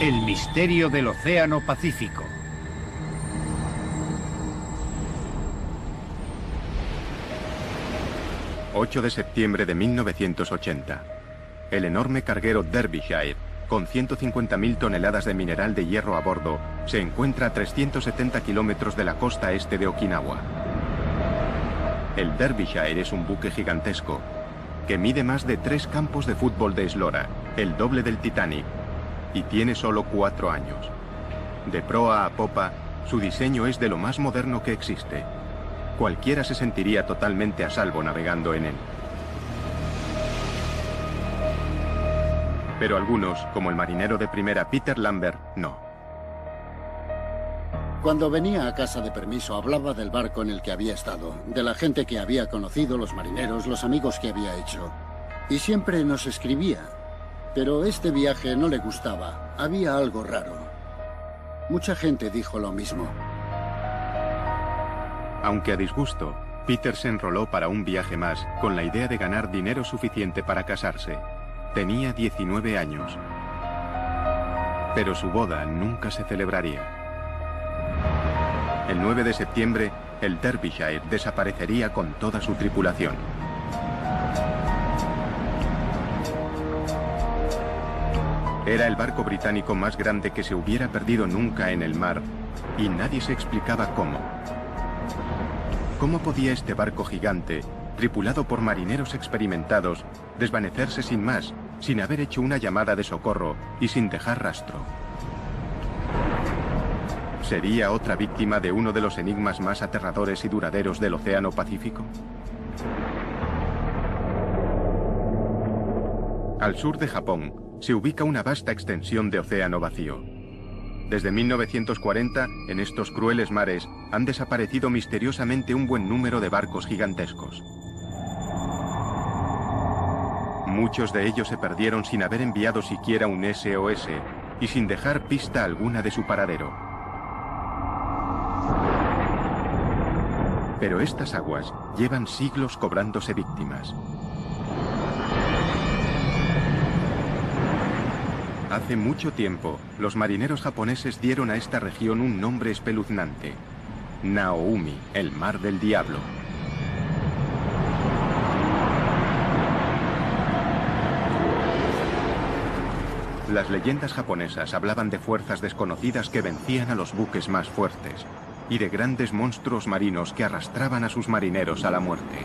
El misterio del Océano Pacífico. ...8 de septiembre de 1980... ...el enorme carguero Derbyshire... ...con 150.000 toneladas de mineral de hierro a bordo... ...se encuentra a 370 kilómetros de la costa este de Okinawa. El Derbyshire es un buque gigantesco... ...que mide más de 3 campos de fútbol de eslora... ...el doble del Titanic... ...y tiene solo 4 años. De proa a popa... ...su diseño es de lo más moderno que existe... Cualquiera se sentiría totalmente a salvo navegando en él. Pero algunos, como el marinero de primera Peter Lambert, no. Cuando venía a casa de permiso hablaba del barco en el que había estado, de la gente que había conocido, los marineros, los amigos que había hecho. Y siempre nos escribía. Pero este viaje no le gustaba, había algo raro. Mucha gente dijo lo mismo. Aunque a disgusto, Peter se enroló para un viaje más con la idea de ganar dinero suficiente para casarse. Tenía 19 años. Pero su boda nunca se celebraría. El 9 de septiembre, el Derbyshire desaparecería con toda su tripulación. Era el barco británico más grande que se hubiera perdido nunca en el mar, y nadie se explicaba cómo. ¿Cómo podía este barco gigante, tripulado por marineros experimentados, desvanecerse sin más, sin haber hecho una llamada de socorro y sin dejar rastro? ¿Sería otra víctima de uno de los enigmas más aterradores y duraderos del Océano Pacífico? Al sur de Japón se ubica una vasta extensión de océano vacío. Desde 1940, en estos crueles mares, han desaparecido misteriosamente un buen número de barcos gigantescos. Muchos de ellos se perdieron sin haber enviado siquiera un SOS y sin dejar pista alguna de su paradero. Pero estas aguas llevan siglos cobrándose víctimas. Hace mucho tiempo, los marineros japoneses dieron a esta región un nombre espeluznante: Naoumi, el mar del diablo. Las leyendas japonesas hablaban de fuerzas desconocidas que vencían a los buques más fuertes, y de grandes monstruos marinos que arrastraban a sus marineros a la muerte.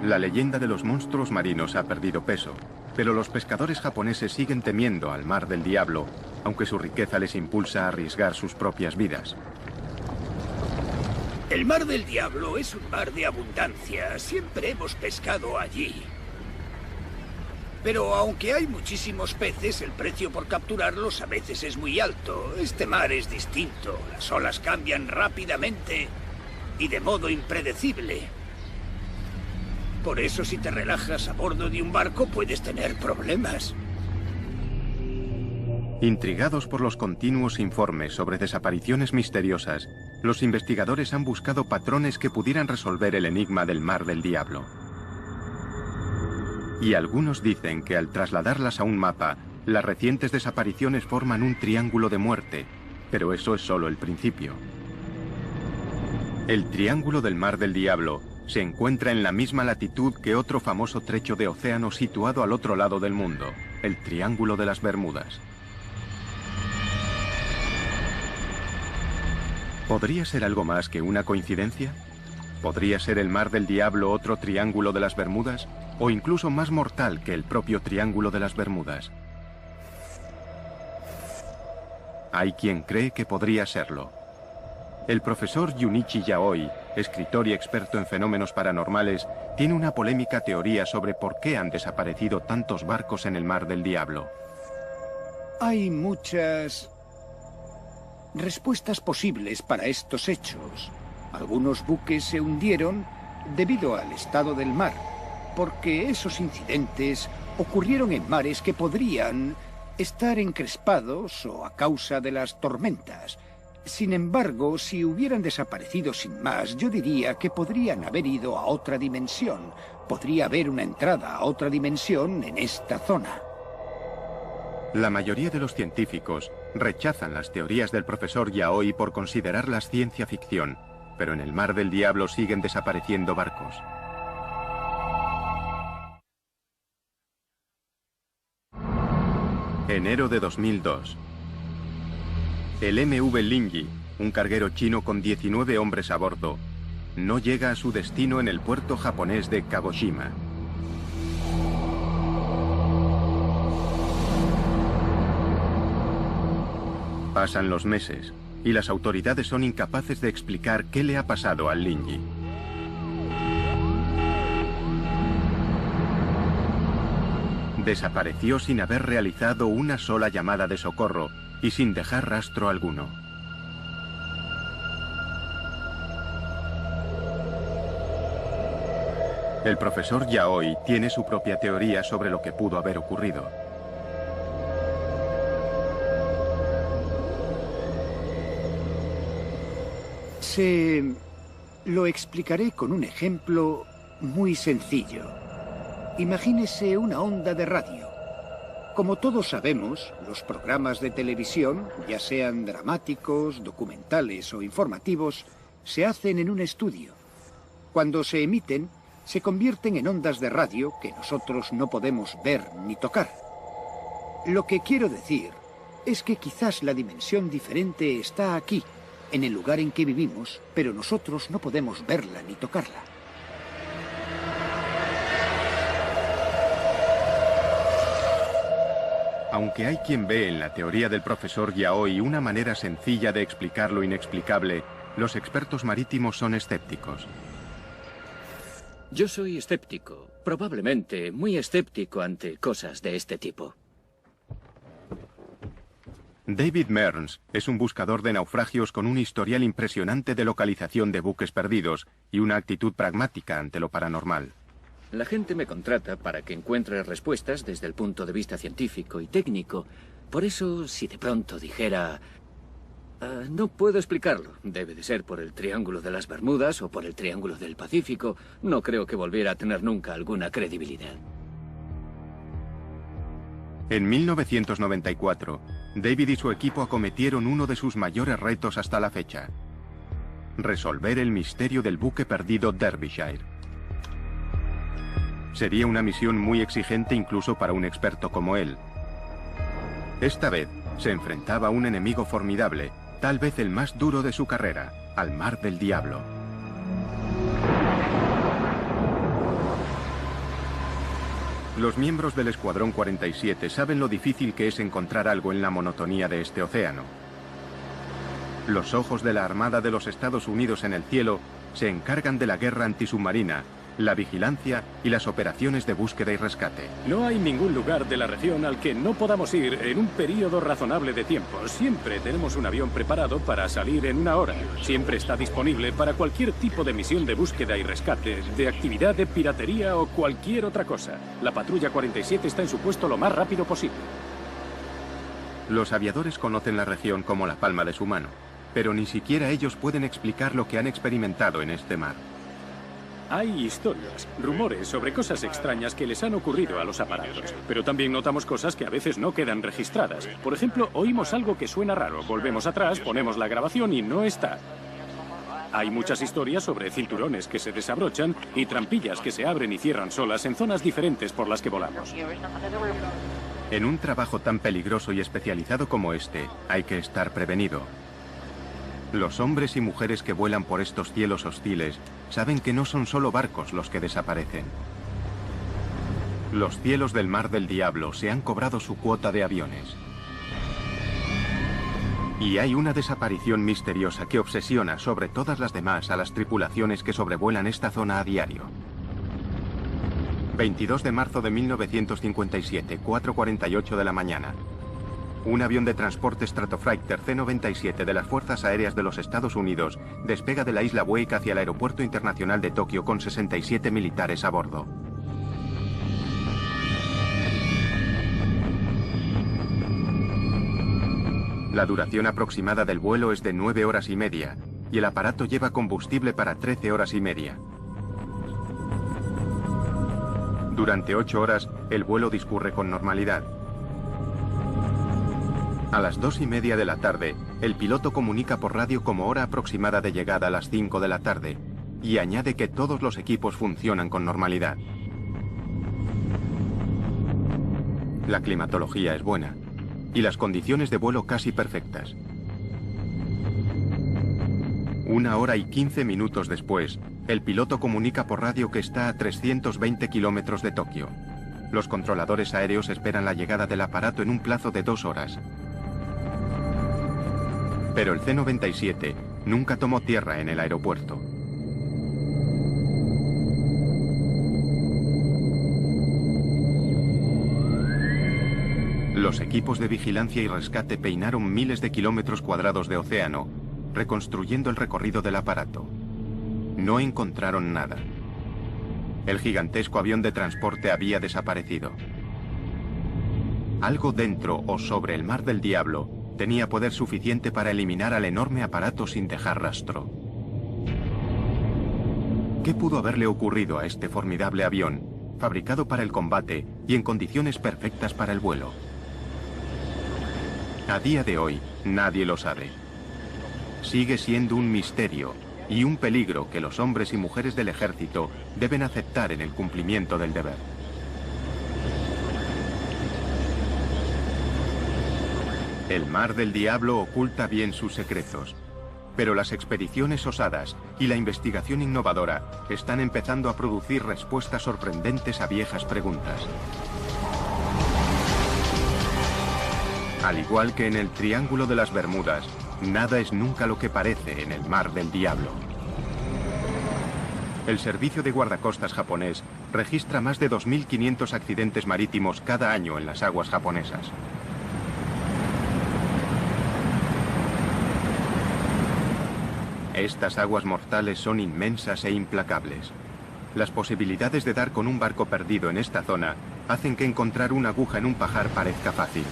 La leyenda de los monstruos marinos ha perdido peso, pero los pescadores japoneses siguen temiendo al mar del diablo, aunque su riqueza les impulsa a arriesgar sus propias vidas. El mar del diablo es un mar de abundancia, siempre hemos pescado allí. Pero aunque hay muchísimos peces, el precio por capturarlos a veces es muy alto. Este mar es distinto, las olas cambian rápidamente y de modo impredecible. Por eso, si te relajas a bordo de un barco, puedes tener problemas. Intrigados por los continuos informes sobre desapariciones misteriosas, los investigadores han buscado patrones que pudieran resolver el enigma del mar del diablo. Y algunos dicen que al trasladarlas a un mapa, las recientes desapariciones forman un triángulo de muerte, pero eso es solo el principio. El Triángulo del Mar del Diablo se encuentra en la misma latitud que otro famoso trecho de océano situado al otro lado del mundo, el Triángulo de las Bermudas. ¿Podría ser algo más que una coincidencia? ¿Podría ser el Mar del Diablo otro Triángulo de las Bermudas? ¿O incluso más mortal que el propio Triángulo de las Bermudas? Hay quien cree que podría serlo. El profesor Junichi Yaoi, escritor y experto en fenómenos paranormales, tiene una polémica teoría sobre por qué han desaparecido tantos barcos en el Mar del Diablo. Hay muchas respuestas posibles para estos hechos. Algunos buques se hundieron debido al estado del mar. porque esos incidentes ocurrieron en mares que podrían estar encrespados o a causa de las tormentas. Sin embargo, si hubieran desaparecido sin más, yo diría que podrían haber ido a otra dimensión. Podría haber una entrada a otra dimensión en esta zona. La mayoría de los científicos rechazan las teorías del profesor Yaoi por considerarlas ciencia ficción, pero en el Mar del Diablo siguen desapareciendo barcos. Enero de 2002. El MV Linji, un carguero chino con 19 hombres a bordo, no llega a su destino en el puerto japonés de Kagoshima. Pasan los meses, y las autoridades son incapaces de explicar qué le ha pasado al Linji. Desapareció sin haber realizado una sola llamada de socorro y sin dejar rastro alguno. El profesor Yaoi tiene su propia teoría sobre lo que pudo haber ocurrido. Lo explicaré con un ejemplo muy sencillo. Imagínese una onda de radio. Como todos sabemos, los programas de televisión, ya sean dramáticos, documentales o informativos, se hacen en un estudio. Cuando se emiten, se convierten en ondas de radio que nosotros no podemos ver ni tocar. Lo que quiero decir es que quizás la dimensión diferente está aquí, en el lugar en que vivimos, pero nosotros no podemos verla ni tocarla. Aunque hay quien ve en la teoría del profesor Yaoi una manera sencilla de explicar lo inexplicable, los expertos marítimos son escépticos. Yo soy escéptico, probablemente muy escéptico ante cosas de este tipo. David Mearns es un buscador de naufragios con un historial impresionante de localización de buques perdidos y una actitud pragmática ante lo paranormal. La gente me contrata para que encuentre respuestas desde el punto de vista científico y técnico. Por eso, si de pronto dijera... no puedo explicarlo. Debe de ser por el Triángulo de las Bermudas o por el Triángulo del Pacífico. No creo que volviera a tener nunca alguna credibilidad. En 1994, David y su equipo acometieron uno de sus mayores retos hasta la fecha: resolver el misterio del buque perdido Derbyshire. Sería una misión muy exigente incluso para un experto como él. Esta vez se enfrentaba a un enemigo formidable, tal vez el más duro de su carrera, al Mar del Diablo. Los miembros del Escuadrón 47 saben lo difícil que es encontrar algo en la monotonía de este océano. Los ojos de la Armada de los Estados Unidos en el cielo se encargan de la guerra antisubmarina, la vigilancia y las operaciones de búsqueda y rescate. No hay ningún lugar de la región al que no podamos ir en un periodo razonable de tiempo. Siempre tenemos un avión preparado para salir en una hora. Siempre está disponible para cualquier tipo de misión de búsqueda y rescate, de actividad de piratería o cualquier otra cosa. La patrulla 47 está en su puesto lo más rápido posible. Los aviadores conocen la región como la palma de su mano, pero ni siquiera ellos pueden explicar lo que han experimentado en este mar. Hay historias, rumores sobre cosas extrañas que les han ocurrido a los aparatos, pero también notamos cosas que a veces no quedan registradas. Por ejemplo, oímos algo que suena raro, volvemos atrás, ponemos la grabación y no está. Hay muchas historias sobre cinturones que se desabrochan y trampillas que se abren y cierran solas en zonas diferentes por las que volamos. En un trabajo tan peligroso y especializado como este, hay que estar prevenido. Los hombres y mujeres que vuelan por estos cielos hostiles saben que no son solo barcos los que desaparecen. Los cielos del Mar del Diablo se han cobrado su cuota de aviones. Y hay una desaparición misteriosa que obsesiona sobre todas las demás a las tripulaciones que sobrevuelan esta zona a diario. 22 de marzo de 1957, 4:48 de la mañana. Un avión de transporte Stratofighter C-97 de las Fuerzas Aéreas de los Estados Unidos despega de la isla Wake hacia el Aeropuerto Internacional de Tokio con 67 militares a bordo. La duración aproximada del vuelo es de 9 horas y media, y el aparato lleva combustible para 13 horas y media. Durante 8 horas, el vuelo discurre con normalidad. A las 2:30 de la tarde, el piloto comunica por radio como hora aproximada de llegada a las 5 de la tarde, y añade que todos los equipos funcionan con normalidad. La climatología es buena, y las condiciones de vuelo casi perfectas. 1 hora y 15 minutos después, el piloto comunica por radio que está a 320 kilómetros de Tokio. Los controladores aéreos esperan la llegada del aparato en un plazo de 2 horas. Pero el C-97 nunca tomó tierra en el aeropuerto. Los equipos de vigilancia y rescate peinaron miles de kilómetros cuadrados de océano, reconstruyendo el recorrido del aparato. No encontraron nada. El gigantesco avión de transporte había desaparecido. Algo dentro o sobre el Mar del Diablo tenía poder suficiente para eliminar al enorme aparato sin dejar rastro. ¿Qué pudo haberle ocurrido a este formidable avión, fabricado para el combate y en condiciones perfectas para el vuelo? A día de hoy, nadie lo sabe. Sigue siendo un misterio y un peligro que los hombres y mujeres del ejército deben aceptar en el cumplimiento del deber. El Mar del Diablo oculta bien sus secretos, pero las expediciones osadas y la investigación innovadora están empezando a producir respuestas sorprendentes a viejas preguntas. Al igual que en el Triángulo de las Bermudas, nada es nunca lo que parece en el Mar del Diablo. El servicio de guardacostas japonés registra más de 2.500 accidentes marítimos cada año en las aguas japonesas. Estas aguas mortales son inmensas e implacables. Las posibilidades de dar con un barco perdido en esta zona hacen que encontrar una aguja en un pajar parezca fácil.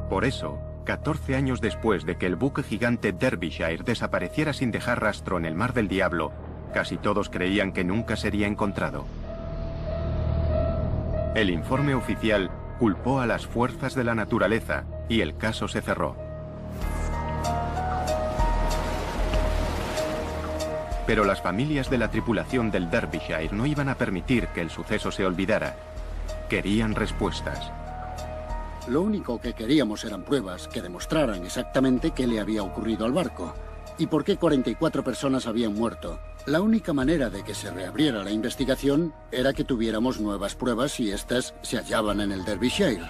Por eso, 14 años después de que el buque gigante Derbyshire desapareciera sin dejar rastro en el Mar del Diablo, casi todos creían que nunca sería encontrado. El informe oficial culpó a las fuerzas de la naturaleza y el caso se cerró. Pero las familias de la tripulación del Derbyshire no iban a permitir que el suceso se olvidara. Querían respuestas. Lo único que queríamos eran pruebas que demostraran exactamente qué le había ocurrido al barco y por qué 44 personas habían muerto. La única manera de que se reabriera la investigación era que tuviéramos nuevas pruebas y estas se hallaban en el Derbyshire.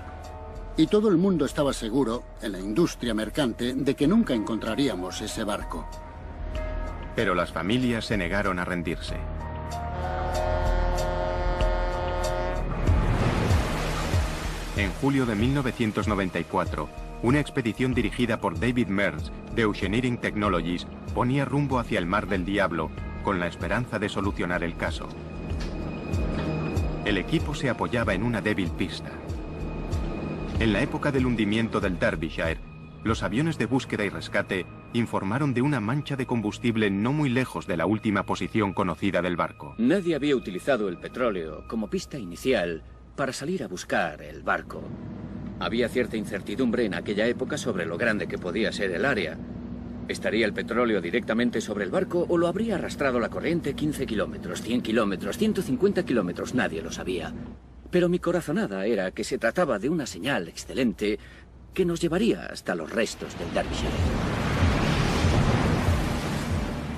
Y todo el mundo estaba seguro, en la industria mercante, de que nunca encontraríamos ese barco. Pero las familias se negaron a rendirse. En julio de 1994, una expedición dirigida por David Mears de Oceaneering Technologies ponía rumbo hacia el Mar del Diablo con la esperanza de solucionar el caso. El equipo se apoyaba en una débil pista. En la época del hundimiento del Derbyshire, los aviones de búsqueda y rescate informaron de una mancha de combustible no muy lejos de la última posición conocida del barco. Nadie había utilizado el petróleo como pista inicial para salir a buscar el barco. Había cierta incertidumbre en aquella época sobre lo grande que podía ser el área. ¿Estaría el petróleo directamente sobre el barco o lo habría arrastrado la corriente 15 kilómetros, 100 kilómetros, 150 kilómetros? Nadie lo sabía. Pero mi corazonada era que se trataba de una señal excelente que nos llevaría hasta los restos del Derbyshire.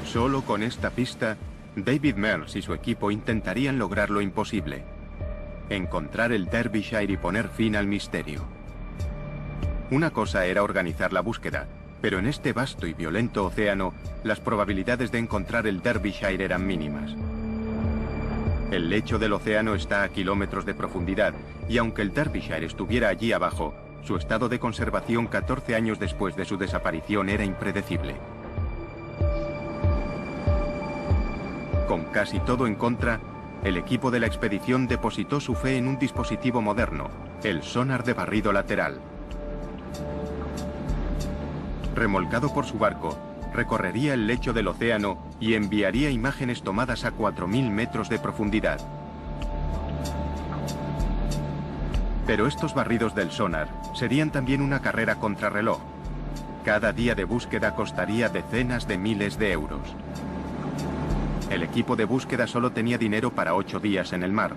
Solo con esta pista, David Mears y su equipo intentarían lograr lo imposible: encontrar el Derbyshire y poner fin al misterio. Una cosa era organizar la búsqueda, pero en este vasto y violento océano, las probabilidades de encontrar el Derbyshire eran mínimas. El lecho del océano está a kilómetros de profundidad, y aunque el Derbyshire estuviera allí abajo, su estado de conservación 14 años después de su desaparición era impredecible. Con casi todo en contra, el equipo de la expedición depositó su fe en un dispositivo moderno, el sonar de barrido lateral. Remolcado por su barco, recorrería el lecho del océano y enviaría imágenes tomadas a 4.000 metros de profundidad. Pero estos barridos del sonar serían también una carrera contrarreloj. Cada día de búsqueda costaría decenas de miles de euros. El equipo de búsqueda solo tenía dinero para 8 días en el mar.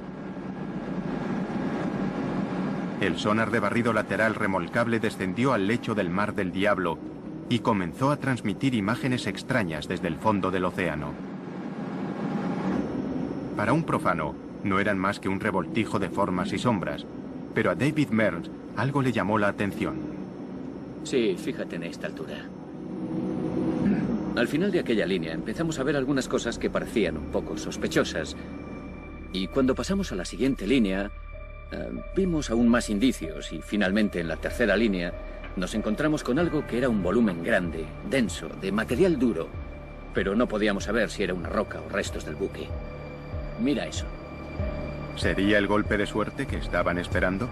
El sonar de barrido lateral remolcable descendió al lecho del Mar del Diablo y comenzó a transmitir imágenes extrañas desde el fondo del océano. Para un profano, no eran más que un revoltijo de formas y sombras, pero a David Mearns algo le llamó la atención. Sí, fíjate en esta altura. Al final de aquella línea empezamos a ver algunas cosas que parecían un poco sospechosas. Y cuando pasamos a la siguiente línea, vimos aún más indicios y finalmente en la tercera línea nos encontramos con algo que era un volumen grande, denso, de material duro, pero no podíamos saber si era una roca o restos del buque. Mira eso. ¿Sería el golpe de suerte que estaban esperando?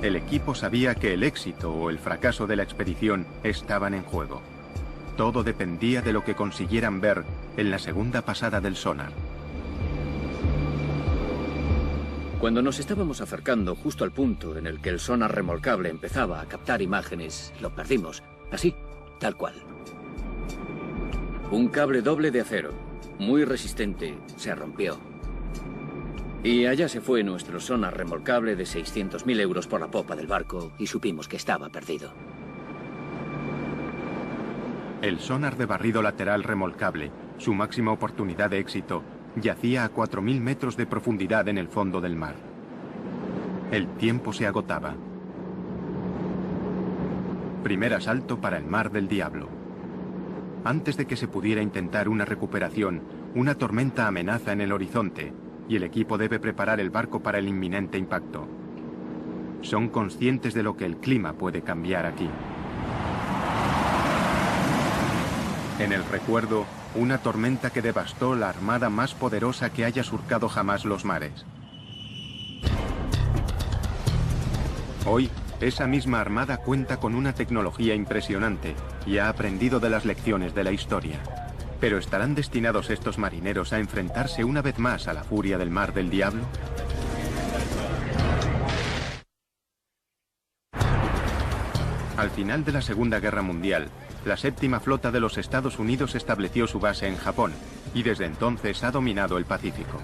El equipo sabía que el éxito o el fracaso de la expedición estaban en juego. Todo dependía de lo que consiguieran ver en la segunda pasada del sonar. Cuando nos estábamos acercando justo al punto en el que el sonar remolcable empezaba a captar imágenes, lo perdimos. Así, tal cual. Un cable doble de acero, muy resistente, se rompió. Y allá se fue nuestro sonar remolcable de 600.000 euros por la popa del barco y supimos que estaba perdido. El sonar de barrido lateral remolcable, su máxima oportunidad de éxito, yacía a 4.000 metros de profundidad en el fondo del mar. El tiempo se agotaba. Primer asalto para el Mar del Diablo. Antes de que se pudiera intentar una recuperación, una tormenta amenaza en el horizonte y el equipo debe preparar el barco para el inminente impacto. Son conscientes de lo que el clima puede cambiar aquí. En el recuerdo, una tormenta que devastó la armada más poderosa que haya surcado jamás los mares. Hoy, esa misma armada cuenta con una tecnología impresionante y ha aprendido de las lecciones de la historia. ¿Pero estarán destinados estos marineros a enfrentarse una vez más a la furia del Mar del Diablo? Al final de la Segunda Guerra Mundial, la séptima flota de los Estados Unidos estableció su base en Japón y desde entonces ha dominado el Pacífico.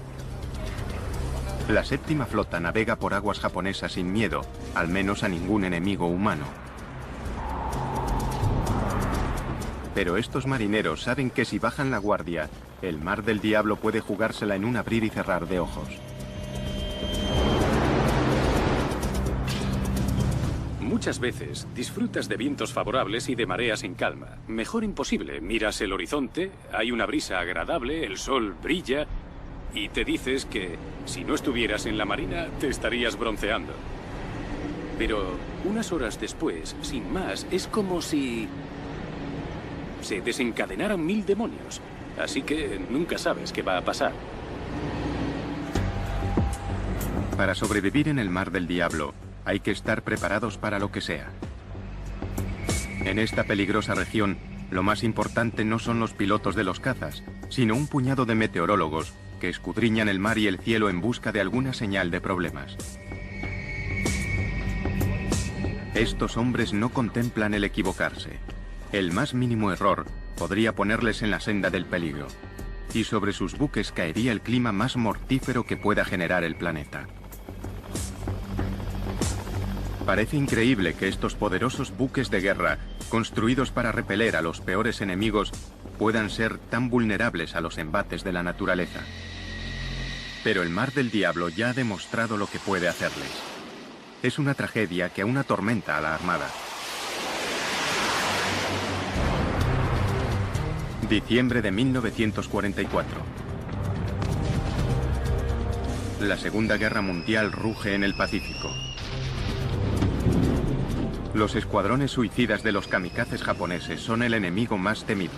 La séptima flota navega por aguas japonesas sin miedo, al menos a ningún enemigo humano. Pero estos marineros saben que si bajan la guardia, el Mar del Diablo puede jugársela en un abrir y cerrar de ojos. Muchas veces disfrutas de vientos favorables y de mareas en calma. Mejor imposible. Miras el horizonte, hay una brisa agradable, el sol brilla y te dices que si no estuvieras en la marina te estarías bronceando. Pero unas horas después, sin más, es como si se desencadenaran 1000 demonios. Así que nunca sabes qué va a pasar. Para sobrevivir en el Mar del Diablo, hay que estar preparados para lo que sea. En esta peligrosa región, lo más importante no son los pilotos de los cazas, sino un puñado de meteorólogos que escudriñan el mar y el cielo en busca de alguna señal de problemas. Estos hombres no contemplan el equivocarse. El más mínimo error podría ponerles en la senda del peligro, y sobre sus buques caería el clima más mortífero que pueda generar el planeta. Parece increíble que estos poderosos buques de guerra, construidos para repeler a los peores enemigos, puedan ser tan vulnerables a los embates de la naturaleza. Pero el Mar del Diablo ya ha demostrado lo que puede hacerles. Es una tragedia que aún atormenta a la Armada. Diciembre de 1944. La Segunda Guerra Mundial ruge en el Pacífico. Los escuadrones suicidas de los kamikazes japoneses son el enemigo más temido.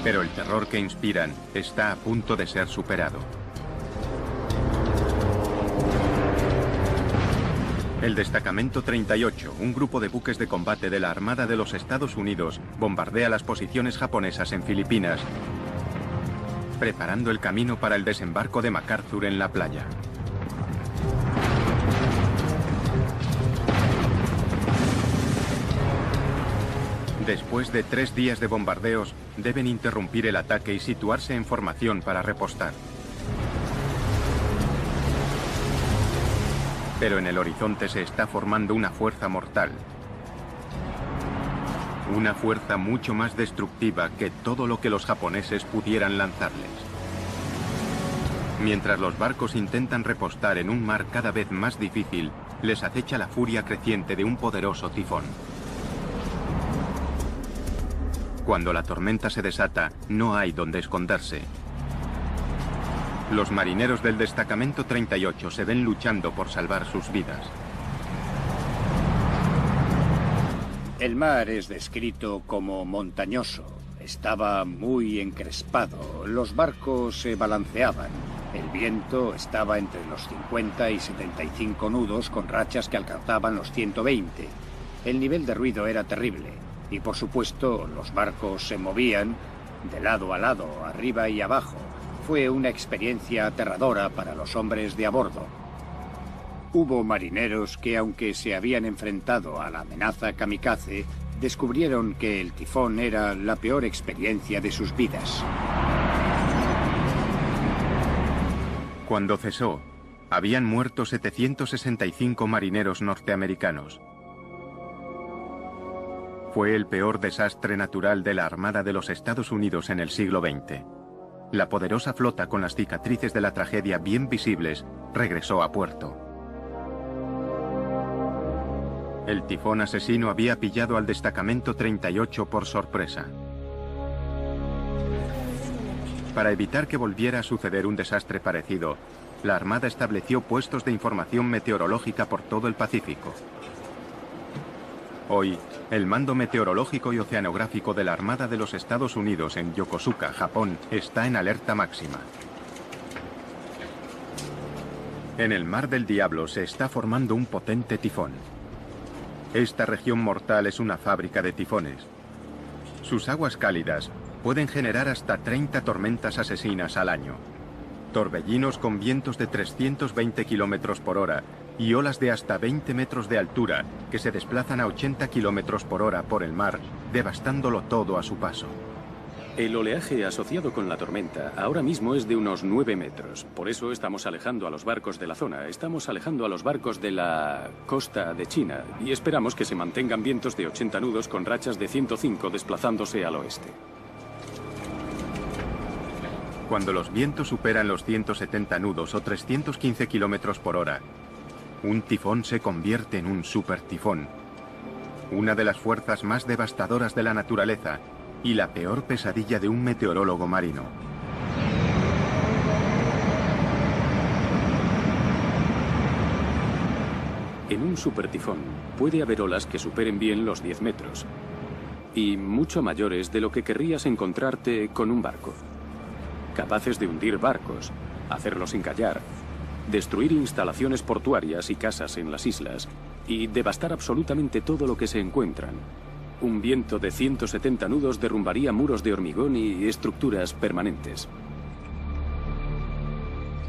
Pero el terror que inspiran está a punto de ser superado. El Destacamento 38, un grupo de buques de combate de la Armada de los Estados Unidos, bombardea las posiciones japonesas en Filipinas, preparando el camino para el desembarco de MacArthur en la playa. Después de 3 días de bombardeos, deben interrumpir el ataque y situarse en formación para repostar. Pero en el horizonte se está formando una fuerza mortal. Una fuerza mucho más destructiva que todo lo que los japoneses pudieran lanzarles. Mientras los barcos intentan repostar en un mar cada vez más difícil, les acecha la furia creciente de un poderoso tifón. Cuando la tormenta se desata, no hay donde esconderse. Los marineros del Destacamento 38 se ven luchando por salvar sus vidas. El mar es descrito como montañoso. Estaba muy encrespado. Los barcos se balanceaban. El viento estaba entre los 50 y 75 nudos con rachas que alcanzaban los 120. El nivel de ruido era terrible. Y por supuesto, los barcos se movían de lado a lado, arriba y abajo. Fue una experiencia aterradora para los hombres de a bordo. Hubo marineros que, aunque se habían enfrentado a la amenaza kamikaze, descubrieron que el tifón era la peor experiencia de sus vidas. Cuando cesó, habían muerto 765 marineros norteamericanos. Fue el peor desastre natural de la Armada de los Estados Unidos en el siglo XX. La poderosa flota, con las cicatrices de la tragedia bien visibles, regresó a puerto. El tifón asesino había pillado al Destacamento 38 por sorpresa. Para evitar que volviera a suceder un desastre parecido, la Armada estableció puestos de información meteorológica por todo el Pacífico. Hoy, el Mando Meteorológico y Oceanográfico de la Armada de los Estados Unidos en Yokosuka, Japón, está en alerta máxima. En el Mar del Diablo se está formando un potente tifón. Esta región mortal es una fábrica de tifones. Sus aguas cálidas pueden generar hasta 30 tormentas asesinas al año. Torbellinos con vientos de 320 kilómetros por hora y olas de hasta 20 metros de altura que se desplazan a 80 kilómetros por hora por el mar, devastándolo todo a su paso. El oleaje asociado con la tormenta ahora mismo es de unos 9 metros. Por eso estamos alejando a los barcos de la zona. Estamos alejando a los barcos de la costa de China y esperamos que se mantengan vientos de 80 nudos con rachas de 105 desplazándose al oeste. Cuando los vientos superan los 170 nudos o 315 kilómetros por hora, un tifón se convierte en un supertifón. Una de las fuerzas más devastadoras de la naturaleza y la peor pesadilla de un meteorólogo marino. En un supertifón puede haber olas que superen bien los 10 metros y mucho mayores de lo que querrías encontrarte con un barco. Capaces de hundir barcos, hacerlos encallar, destruir instalaciones portuarias y casas en las islas y devastar absolutamente todo lo que se encuentran. Un viento de 170 nudos derrumbaría muros de hormigón y estructuras permanentes.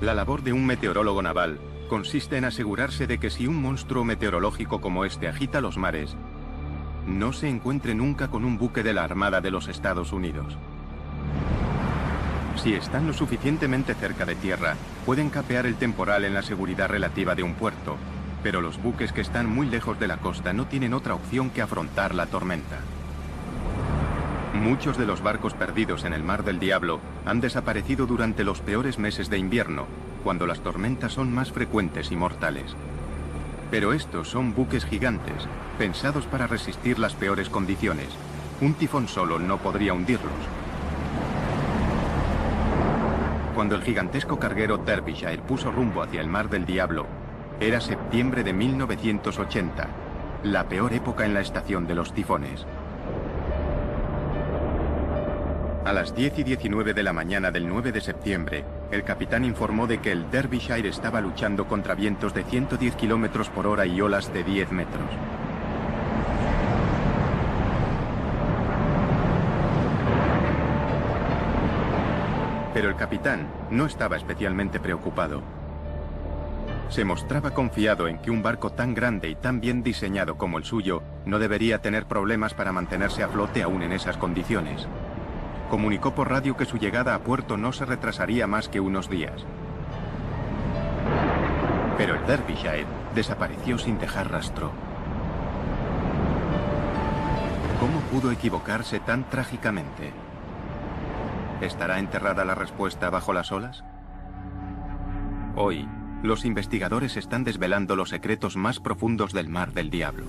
La labor de un meteorólogo naval consiste en asegurarse de que si un monstruo meteorológico como este agita los mares, no se encuentre nunca con un buque de la Armada de los Estados Unidos. Si están lo suficientemente cerca de tierra, pueden capear el temporal en la seguridad relativa de un puerto, pero los buques que están muy lejos de la costa no tienen otra opción que afrontar la tormenta. Muchos de los barcos perdidos en el Mar del Diablo han desaparecido durante los peores meses de invierno, cuando las tormentas son más frecuentes y mortales. Pero estos son buques gigantes, pensados para resistir las peores condiciones. Un tifón solo no podría hundirlos. Cuando el gigantesco carguero Derbyshire puso rumbo hacia el Mar del Diablo, era septiembre de 1980, la peor época en la estación de los tifones. A las 10:19 de la mañana del 9 de septiembre, el capitán informó de que el Derbyshire estaba luchando contra vientos de 110 kilómetros por hora y olas de 10 metros. Pero el capitán no estaba especialmente preocupado. Se mostraba confiado en que un barco tan grande y tan bien diseñado como el suyo no debería tener problemas para mantenerse a flote aún en esas condiciones. Comunicó por radio que su llegada a puerto no se retrasaría más que unos días. Pero el Derbyshire desapareció sin dejar rastro. ¿Cómo pudo equivocarse tan trágicamente? ¿Estará enterrada la respuesta bajo las olas? Hoy, los investigadores están desvelando los secretos más profundos del Mar del Diablo.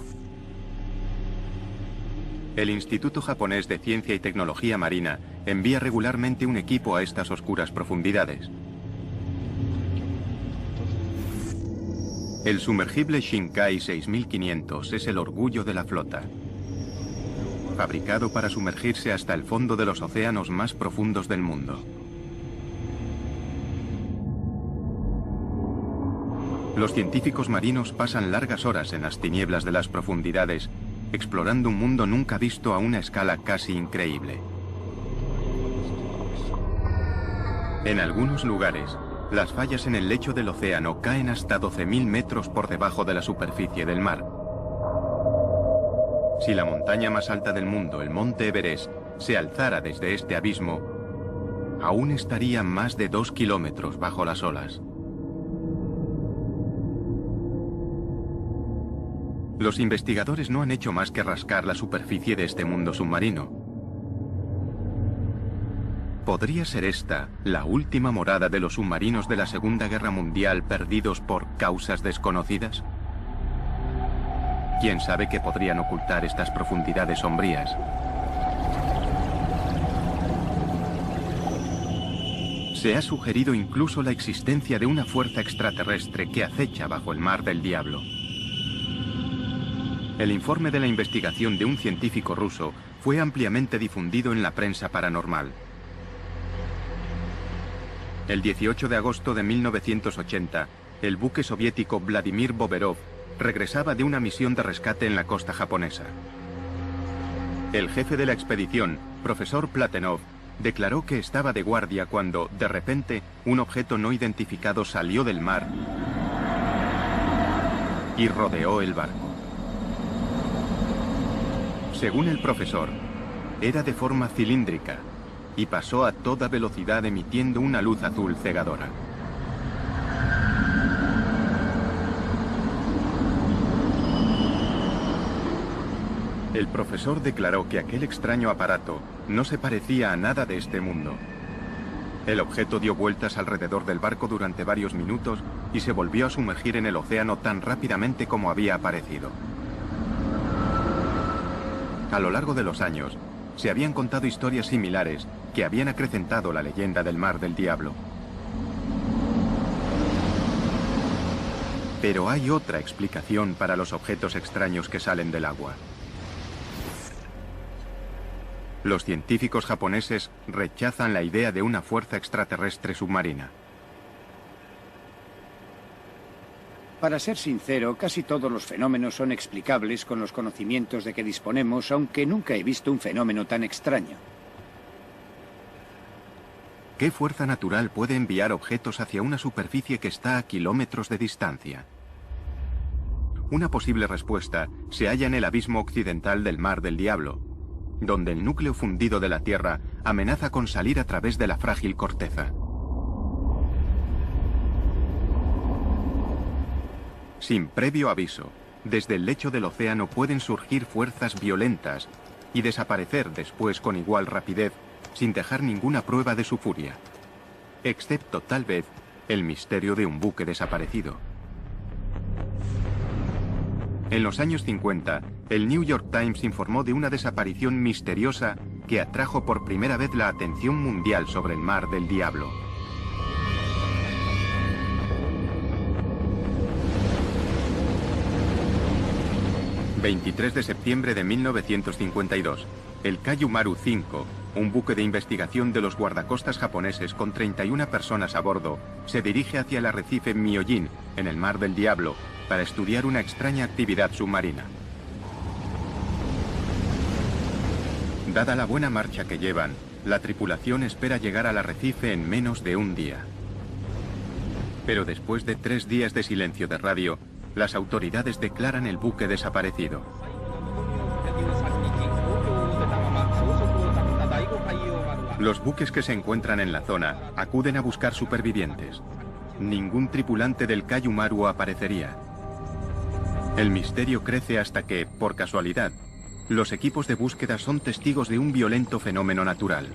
El Instituto Japonés de Ciencia y Tecnología Marina envía regularmente un equipo a estas oscuras profundidades. El sumergible Shinkai 6500 es el orgullo de la flota. Fabricado para sumergirse hasta el fondo de los océanos más profundos del mundo. Los científicos marinos pasan largas horas en las tinieblas de las profundidades, explorando un mundo nunca visto a una escala casi increíble. En algunos lugares, las fallas en el lecho del océano caen hasta 12.000 metros por debajo de la superficie del mar. Si la montaña más alta del mundo, el monte Everest, se alzara desde este abismo, aún estaría más de 2 kilómetros bajo las olas. Los investigadores no han hecho más que rascar la superficie de este mundo submarino. ¿Podría ser esta la última morada de los submarinos de la Segunda Guerra Mundial perdidos por causas desconocidas? ¿Quién sabe qué podrían ocultar estas profundidades sombrías? Se ha sugerido incluso la existencia de una fuerza extraterrestre que acecha bajo el Mar del Diablo. El informe de la investigación de un científico ruso fue ampliamente difundido en la prensa paranormal. El 18 de agosto de 1980, el buque soviético Vladimir Boberov regresaba de una misión de rescate en la costa japonesa. El jefe de la expedición, profesor Platonov, declaró que estaba de guardia cuando, de repente, un objeto no identificado salió del mar y rodeó el barco. Según el profesor, era de forma cilíndrica y pasó a toda velocidad emitiendo una luz azul cegadora. El profesor declaró que aquel extraño aparato no se parecía a nada de este mundo. El objeto dio vueltas alrededor del barco durante varios minutos y se volvió a sumergir en el océano tan rápidamente como había aparecido. A lo largo de los años, se habían contado historias similares que habían acrecentado la leyenda del Mar del Diablo. Pero hay otra explicación para los objetos extraños que salen del agua. Los científicos japoneses rechazan la idea de una fuerza extraterrestre submarina. Para ser sincero, casi todos los fenómenos son explicables con los conocimientos de que disponemos, aunque nunca he visto un fenómeno tan extraño. ¿Qué fuerza natural puede enviar objetos hacia una superficie que está a kilómetros de distancia? Una posible respuesta se halla en el abismo occidental del Mar del Diablo, donde el núcleo fundido de la Tierra amenaza con salir a través de la frágil corteza. Sin previo aviso, desde el lecho del océano pueden surgir fuerzas violentas y desaparecer después con igual rapidez, sin dejar ninguna prueba de su furia, excepto tal vez el misterio de un buque desaparecido. En los años 50, el New York Times informó de una desaparición misteriosa que atrajo por primera vez la atención mundial sobre el Mar del Diablo. 23 de septiembre de 1952. El Kayumaru 5, un buque de investigación de los guardacostas japoneses con 31 personas a bordo, se dirige hacia el arrecife Myojin, en el Mar del Diablo, para estudiar una extraña actividad submarina. Dada la buena marcha que llevan, la tripulación espera llegar al arrecife en menos de un día. Pero después de 3 días de silencio de radio, las autoridades declaran el buque desaparecido. Los buques que se encuentran en la zona acuden a buscar supervivientes. Ningún tripulante del Kayumaru aparecería. El misterio crece hasta que, por casualidad, los equipos de búsqueda son testigos de un violento fenómeno natural.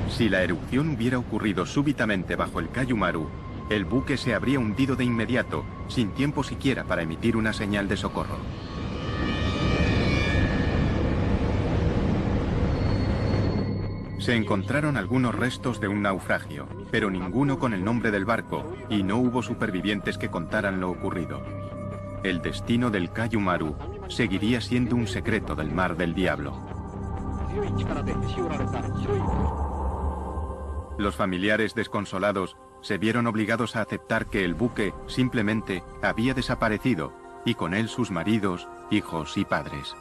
Si la erupción hubiera ocurrido súbitamente bajo el Kayumaru, el buque se habría hundido de inmediato, sin tiempo siquiera para emitir una señal de socorro. Se encontraron algunos restos de un naufragio, pero ninguno con el nombre del barco, y no hubo supervivientes que contaran lo ocurrido. El destino del Kayumaru seguiría siendo un secreto del Mar del Diablo. Los familiares desconsolados se vieron obligados a aceptar que el buque simplemente había desaparecido, y con él sus maridos, hijos y padres.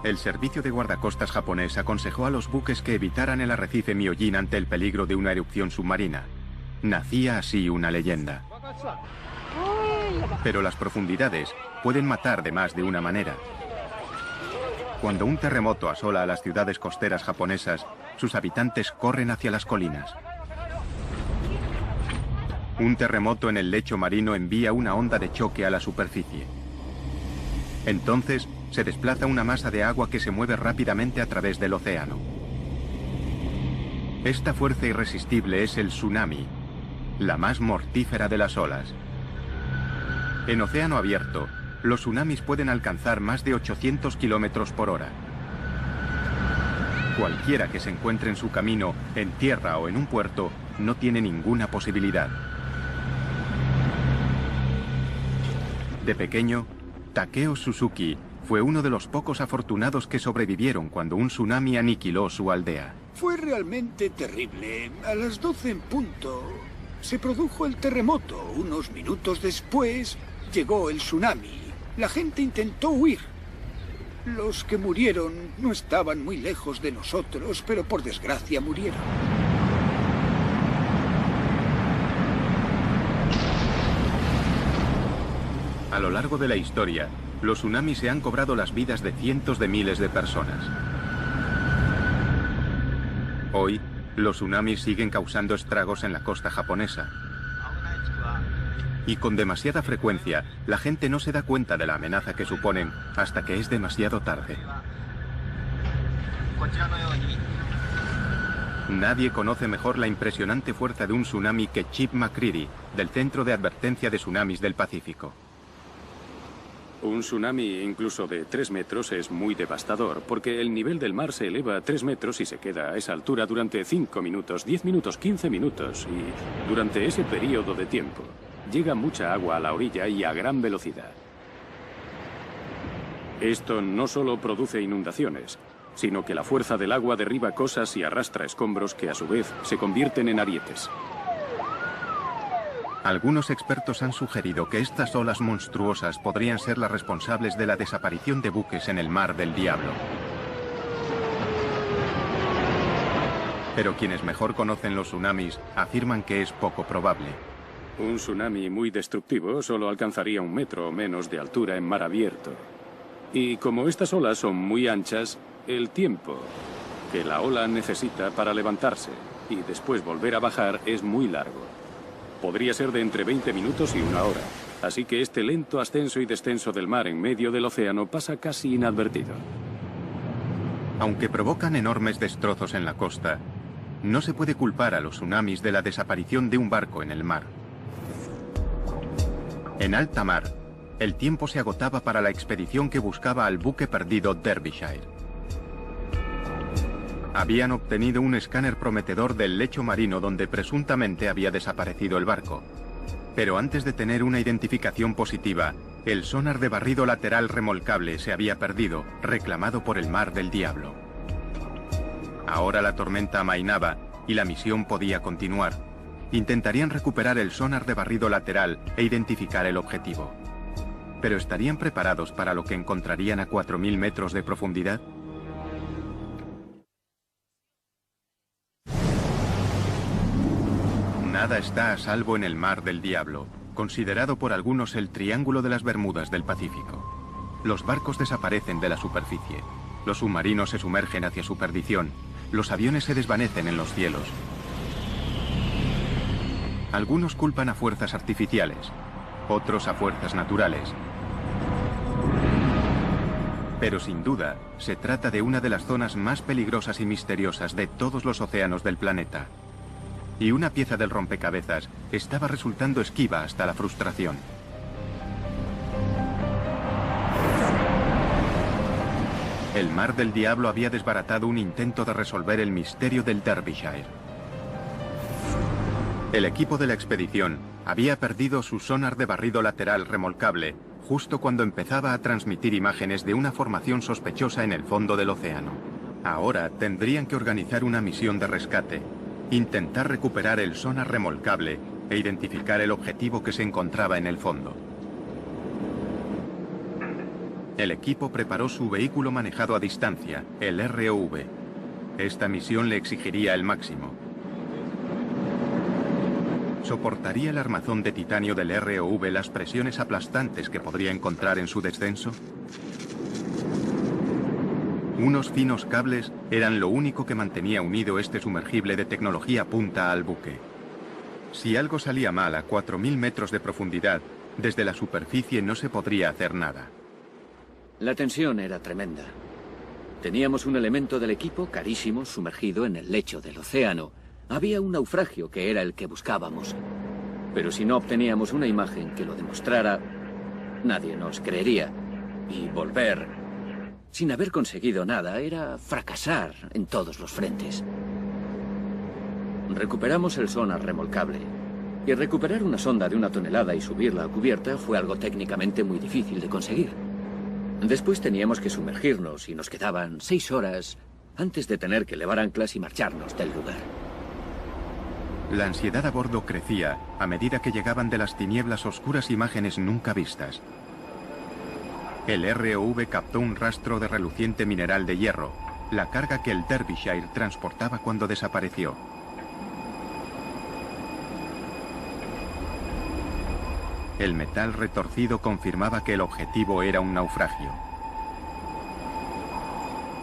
El servicio de guardacostas japonés aconsejó a los buques que evitaran el arrecife Myojin ante el peligro de una erupción submarina. Nacía así una leyenda. Pero las profundidades pueden matar de más de una manera. Cuando un terremoto asola a las ciudades costeras japonesas, sus habitantes corren hacia las colinas. Un terremoto en el lecho marino envía una onda de choque a la superficie. Entonces, se desplaza una masa de agua que se mueve rápidamente a través del océano. Esta fuerza irresistible es el tsunami, la más mortífera de las olas. En océano abierto, los tsunamis pueden alcanzar más de 800 kilómetros por hora. Cualquiera que se encuentre en su camino, en tierra o en un puerto, no tiene ninguna posibilidad. De pequeño, Takeo Suzuki fue uno de los pocos afortunados que sobrevivieron cuando un tsunami aniquiló su aldea. Fue realmente terrible. A las 12 en punto se produjo el terremoto. Unos minutos después llegó el tsunami. La gente intentó huir. Los que murieron no estaban muy lejos de nosotros, pero por desgracia murieron. A lo largo de la historia, los tsunamis se han cobrado las vidas de cientos de miles de personas. Hoy, los tsunamis siguen causando estragos en la costa japonesa. Y con demasiada frecuencia, la gente no se da cuenta de la amenaza que suponen hasta que es demasiado tarde. Nadie conoce mejor la impresionante fuerza de un tsunami que Chip McCready, del Centro de Advertencia de Tsunamis del Pacífico. Un tsunami incluso de 3 metros es muy devastador, porque el nivel del mar se eleva a 3 metros y se queda a esa altura durante 5 minutos, 10 minutos, 15 minutos, y durante ese periodo de tiempo llega mucha agua a la orilla y a gran velocidad. Esto no solo produce inundaciones, sino que la fuerza del agua derriba cosas y arrastra escombros que a su vez se convierten en arietes. Algunos expertos han sugerido que estas olas monstruosas podrían ser las responsables de la desaparición de buques en el Mar del Diablo. Pero quienes mejor conocen los tsunamis afirman que es poco probable. Un tsunami muy destructivo solo alcanzaría 1 metro o menos de altura en mar abierto. Y como estas olas son muy anchas, el tiempo que la ola necesita para levantarse y después volver a bajar es muy largo. Podría ser de entre 20 minutos y 1 hora. Así que este lento ascenso y descenso del mar en medio del océano pasa casi inadvertido. Aunque provocan enormes destrozos en la costa, no se puede culpar a los tsunamis de la desaparición de un barco en el mar. En alta mar, el tiempo se agotaba para la expedición que buscaba al buque perdido Derbyshire. Habían obtenido un escáner prometedor del lecho marino donde presuntamente había desaparecido el barco. Pero antes de tener una identificación positiva, el sonar de barrido lateral remolcable se había perdido, reclamado por el Mar del Diablo. Ahora la tormenta amainaba y la misión podía continuar. Intentarían recuperar el sonar de barrido lateral e identificar el objetivo. ¿Pero estarían preparados para lo que encontrarían a 4.000 metros de profundidad? Nada está a salvo en el Mar del Diablo, considerado por algunos el Triángulo de las Bermudas del Pacífico. Los barcos desaparecen de la superficie, los submarinos se sumergen hacia su perdición, los aviones se desvanecen en los cielos. Algunos culpan a fuerzas artificiales, otros a fuerzas naturales. Pero sin duda, se trata de una de las zonas más peligrosas y misteriosas de todos los océanos del planeta. Y una pieza del rompecabezas estaba resultando esquiva hasta la frustración. El Mar del Diablo había desbaratado un intento de resolver el misterio del Derbyshire. El equipo de la expedición había perdido su sonar de barrido lateral remolcable justo cuando empezaba a transmitir imágenes de una formación sospechosa en el fondo del océano. Ahora tendrían que organizar una misión de rescate, intentar recuperar el sonar remolcable e identificar el objetivo que se encontraba en el fondo. El equipo preparó su vehículo manejado a distancia, el ROV. Esta misión le exigiría el máximo. ¿Soportaría el armazón de titanio del ROV las presiones aplastantes que podría encontrar en su descenso? Unos finos cables eran lo único que mantenía unido este sumergible de tecnología punta al buque. Si algo salía mal a 4.000 metros de profundidad, desde la superficie no se podría hacer nada. La tensión era tremenda. Teníamos un elemento del equipo carísimo sumergido en el lecho del océano. Había un naufragio que era el que buscábamos. Pero si no obteníamos una imagen que lo demostrara, nadie nos creería. Y volver, sin haber conseguido nada, era fracasar en todos los frentes. Recuperamos el sonar remolcable. Y recuperar una sonda de 1 tonelada y subirla a cubierta fue algo técnicamente muy difícil de conseguir. Después teníamos que sumergirnos y nos quedaban 6 horas antes de tener que levar anclas y marcharnos del lugar. La ansiedad a bordo crecía a medida que llegaban de las tinieblas oscuras imágenes nunca vistas. El ROV captó un rastro de reluciente mineral de hierro, la carga que el Derbyshire transportaba cuando desapareció. El metal retorcido confirmaba que el objetivo era un naufragio.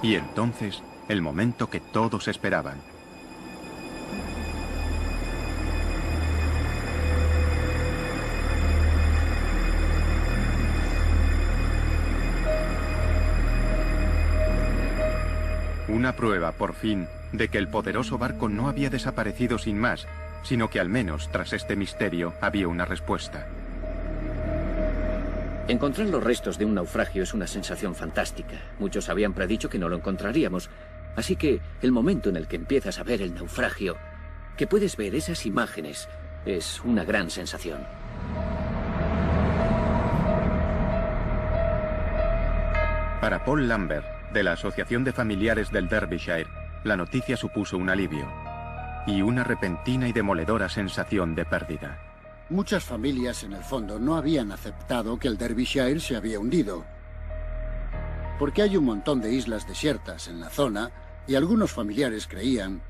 Y entonces, el momento que todos esperaban. Una prueba, por fin, de que el poderoso barco no había desaparecido sin más, sino que al menos, tras este misterio, había una respuesta. Encontrar los restos de un naufragio es una sensación fantástica. Muchos habían predicho que no lo encontraríamos. Así que el momento en el que empiezas a ver el naufragio, que puedes ver esas imágenes, es una gran sensación. Para Paul Lambert, de la Asociación de Familiares del Derbyshire, la noticia supuso un alivio y una repentina y demoledora sensación de pérdida. Muchas familias, en el fondo, no habían aceptado que el Derbyshire se había hundido. Porque hay un montón de islas desiertas en la zona y algunos familiares creían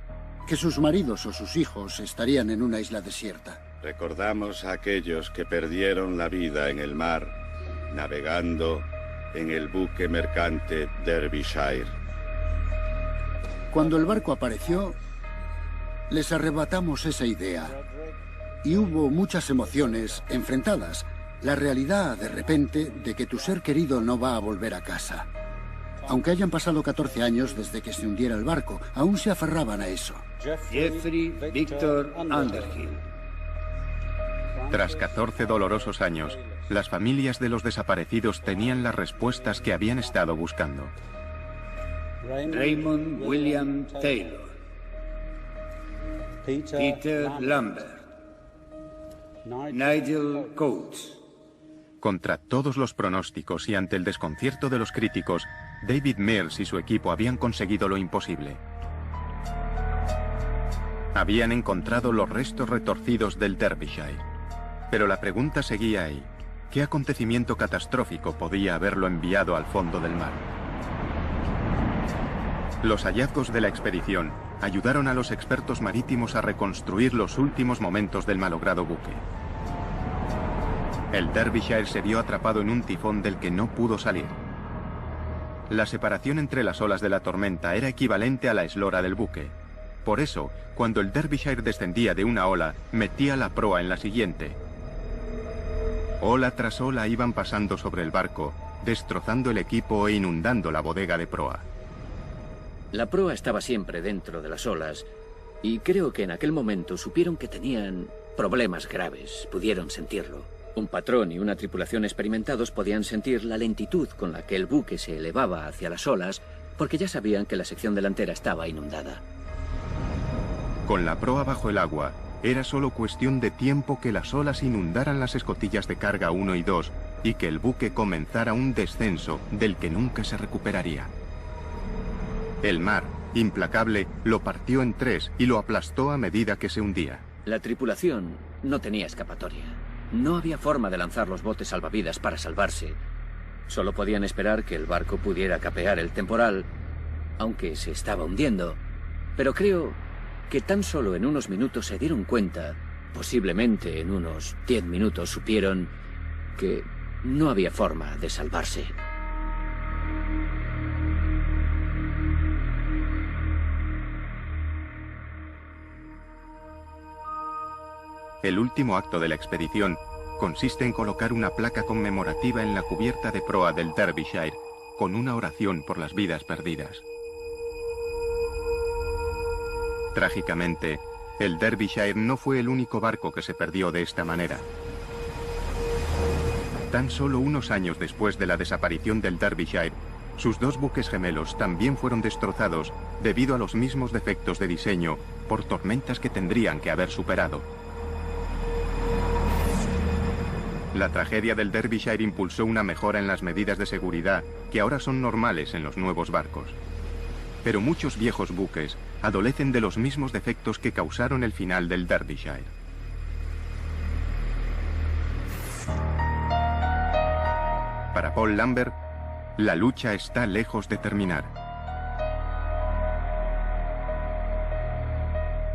que sus maridos o sus hijos estarían en una isla desierta. Recordamos a aquellos que perdieron la vida en el mar, navegando en el buque mercante Derbyshire. Cuando el barco apareció, les arrebatamos esa idea. Y hubo muchas emociones enfrentadas. La realidad, de repente, de que tu ser querido no va a volver a casa. Aunque hayan pasado 14 años desde que se hundiera el barco, aún se aferraban a eso. Jeffrey Victor Underhill. Tras 14 dolorosos años, las familias de los desaparecidos tenían las respuestas que habían estado buscando. Raymond William Taylor. Peter Lambert. Nigel Coates. Contra todos los pronósticos y ante el desconcierto de los críticos, David Mills y su equipo habían conseguido lo imposible. Habían encontrado los restos retorcidos del Derbyshire. Pero la pregunta seguía ahí. ¿Qué acontecimiento catastrófico podía haberlo enviado al fondo del mar? Los hallazgos de la expedición ayudaron a los expertos marítimos a reconstruir los últimos momentos del malogrado buque. El Derbyshire se vio atrapado en un tifón del que no pudo salir. La separación entre las olas de la tormenta era equivalente a la eslora del buque. Por eso, cuando el Derbyshire descendía de una ola, metía la proa en la siguiente. Ola tras ola iban pasando sobre el barco, destrozando el equipo e inundando la bodega de proa. La proa estaba siempre dentro de las olas, y creo que en aquel momento supieron que tenían problemas graves, pudieron sentirlo. Un patrón y una tripulación experimentados podían sentir la lentitud con la que el buque se elevaba hacia las olas, porque ya sabían que la sección delantera estaba inundada. Con la proa bajo el agua, era solo cuestión de tiempo que las olas inundaran las escotillas de carga 1 y 2 y que el buque comenzara un descenso del que nunca se recuperaría. El mar, implacable, lo partió en tres y lo aplastó a medida que se hundía. La tripulación no tenía escapatoria. No había forma de lanzar los botes salvavidas para salvarse. Solo podían esperar que el barco pudiera capear el temporal, aunque se estaba hundiendo. Pero creo que tan solo en unos minutos se dieron cuenta, posiblemente en unos 10 minutos supieron que no había forma de salvarse. El último acto de la expedición consiste en colocar una placa conmemorativa en la cubierta de proa del Derbyshire, con una oración por las vidas perdidas. Trágicamente, el Derbyshire no fue el único barco que se perdió de esta manera. Tan solo unos años después de la desaparición del Derbyshire, sus dos buques gemelos también fueron destrozados debido a los mismos defectos de diseño por tormentas que tendrían que haber superado. La tragedia del Derbyshire impulsó una mejora en las medidas de seguridad que ahora son normales en los nuevos barcos. Pero muchos viejos buques adolecen de los mismos defectos que causaron el final del Derbyshire. Para Paul Lambert, la lucha está lejos de terminar.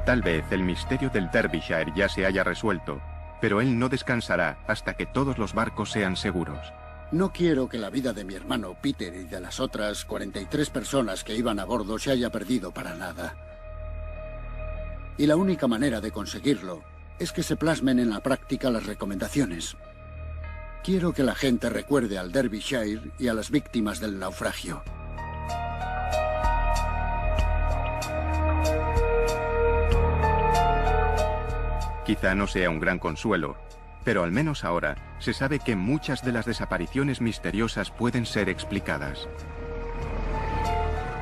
Tal vez el misterio del Derbyshire ya se haya resuelto, pero él no descansará hasta que todos los barcos sean seguros. No quiero que la vida de mi hermano Peter y de las otras 43 personas que iban a bordo se haya perdido para nada. Y la única manera de conseguirlo es que se plasmen en la práctica las recomendaciones. Quiero que la gente recuerde al Derbyshire y a las víctimas del naufragio. Quizá no sea un gran consuelo, pero al menos ahora se sabe que muchas de las desapariciones misteriosas pueden ser explicadas.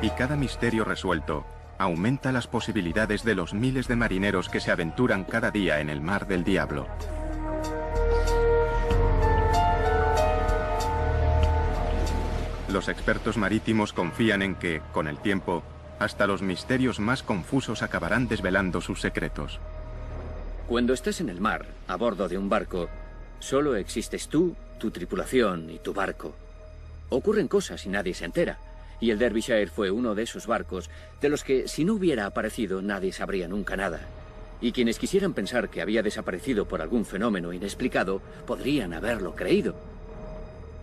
Y cada misterio resuelto aumenta las posibilidades de los miles de marineros que se aventuran cada día en el mar del diablo. Los expertos marítimos confían en que, con el tiempo, hasta los misterios más confusos acabarán desvelando sus secretos. Cuando estés en el mar, a bordo de un barco, solo existes tú, tu tripulación y tu barco. Ocurren cosas y nadie se entera. Y el Derbyshire fue uno de esos barcos de los que, si no hubiera aparecido, nadie sabría nunca nada. Y quienes quisieran pensar que había desaparecido por algún fenómeno inexplicado, podrían haberlo creído.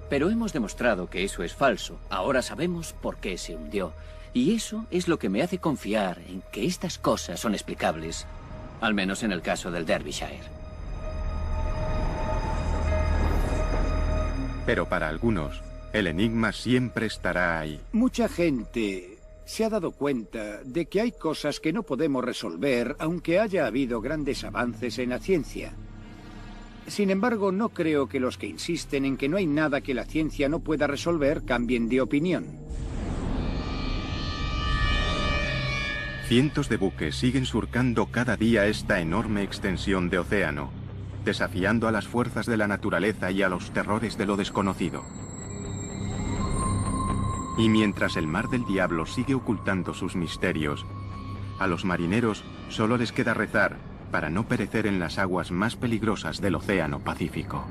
Pero hemos demostrado que eso es falso. Ahora sabemos por qué se hundió. Y eso es lo que me hace confiar en que estas cosas son explicables. Al menos en el caso del Derbyshire. Pero para algunos, el enigma siempre estará ahí. Mucha gente se ha dado cuenta de que hay cosas que no podemos resolver, aunque haya habido grandes avances en la ciencia. Sin embargo, no creo que los que insisten en que no hay nada que la ciencia no pueda resolver cambien de opinión. Cientos de buques siguen surcando cada día esta enorme extensión de océano, desafiando a las fuerzas de la naturaleza y a los terrores de lo desconocido. Y mientras el mar del diablo sigue ocultando sus misterios, a los marineros solo les queda rezar para no perecer en las aguas más peligrosas del Océano Pacífico.